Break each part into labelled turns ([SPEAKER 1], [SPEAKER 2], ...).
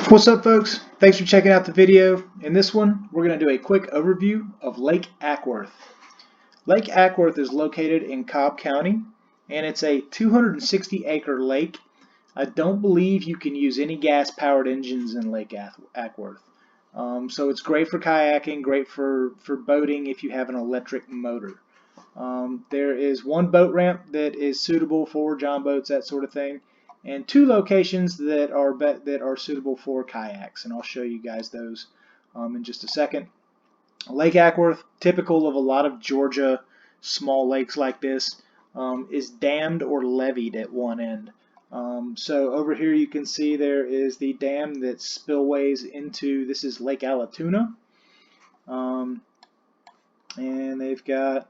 [SPEAKER 1] What's up, folks? Thanks for checking out the video. In this one, we're going to do a quick overview of Lake Acworth. Lake Acworth is located in Cobb County, and it's a 260-acre lake. I don't believe you can use any gas-powered engines in Lake Acworth. So it's great for kayaking, great for boating if you have an electric motor. There is one boat ramp that is suitable for john boats, that sort of thing, and two locations that are suitable for kayaks, and I'll show you guys those in just a second. Lake Acworth, typical of a lot of Georgia small lakes like this, is dammed or leveed at one end. So over here you can see there is the dam that spillways into, this is Lake Allatoona, and they've got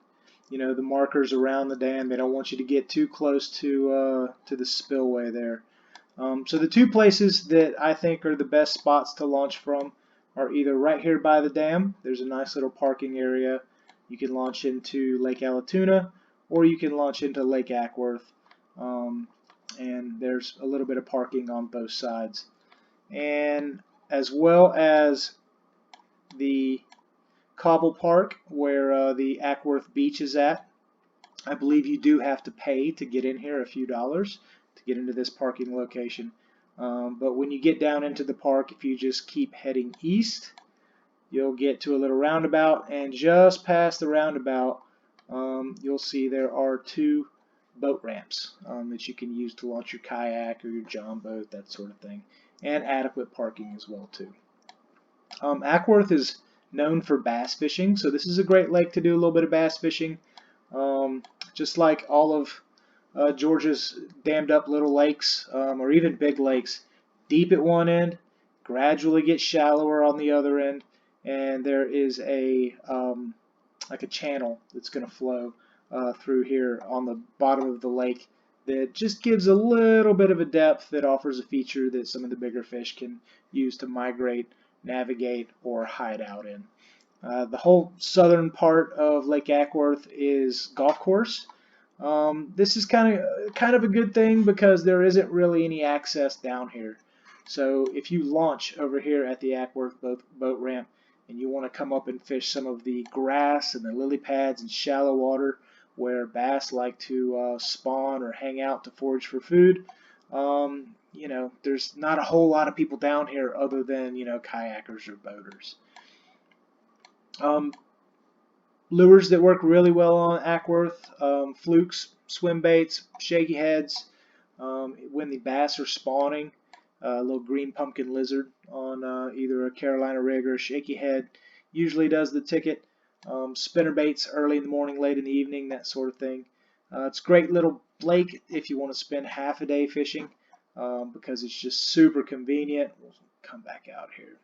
[SPEAKER 1] the markers around the dam. They don't want you to get too close to the spillway there. So the two places that I think are the best spots to launch from are either right here by the dam. There's a nice little parking area. You can launch into Lake Allatoona, or you can launch into Lake Acworth, and there's a little bit of parking on both sides. And as well as the Cobble Park, where the Acworth Beach is at. I believe you do have to pay to get in here, a few dollars to get into this parking location. But when you get down into the park, if you just keep heading east, you'll get to a little roundabout, and just past the roundabout, you'll see there are two boat ramps that you can use to launch your kayak or your john boat, that sort of thing, and adequate parking as well too. Acworth is known for bass fishing, so this is a great lake to do a little bit of bass fishing. Just like all of Georgia's dammed up little lakes, or even big lakes, deep at one end, gradually get shallower on the other end, and there is a like a channel that's going to flow through here on the bottom of the lake that just gives a little bit of a depth that offers a feature that some of the bigger fish can use to migrate, navigate, or hide out in. The whole southern part of Lake Acworth is golf course. This is kind of a good thing because there isn't really any access down here. So if you launch over here at the Acworth boat ramp and you want to come up and fish some of the grass and the lily pads and shallow water where bass like to spawn or hang out to forage for food, there's not a whole lot of people down here other than kayakers or boaters. Lures that work really well on Acworth, flukes, swim baits, shaky heads. When the bass are spawning, a little green pumpkin lizard on either a Carolina rig or a shaky head usually does the ticket. Spinner baits early in the morning, late in the evening, that sort of thing. It's a great little lake if you want to spend half a day fishing, because it's just super convenient. We'll come back out here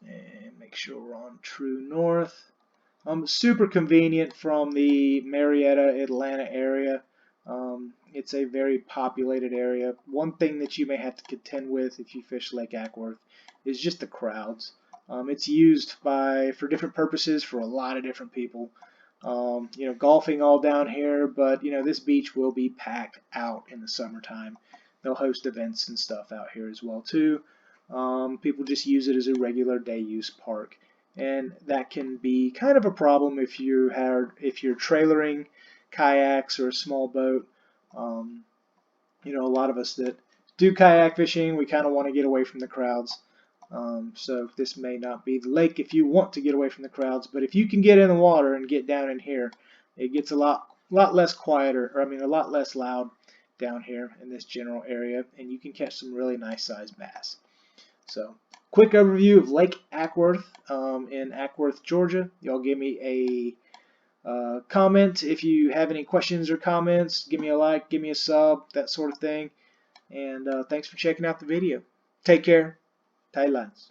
[SPEAKER 1] and make sure we're on true north. Super convenient from the Marietta, Atlanta area. It's a very populated area. One thing that you may have to contend with if you fish Lake Acworth is just the crowds. It's used for different purposes for a lot of different people. Golfing all down here, but this beach will be packed out in the summertime. They'll host events and stuff out here as well too. People just use it as a regular day use park, and that can be kind of a problem if you're trailering kayaks or a small boat. A lot of us that do kayak fishing, we kind of want to get away from the crowds. So this may not be the lake if you want to get away from the crowds, but if you can get in the water and get down in here, it gets a lot less quieter, or a lot less loud down here in this general area, and you can catch some really nice sized bass. So, quick overview of Lake Acworth in Acworth, Georgia. Y'all give me a comment if you have any questions or comments. Give me a like, give me a sub, that sort of thing. And thanks for checking out the video. Take care. Tight lines.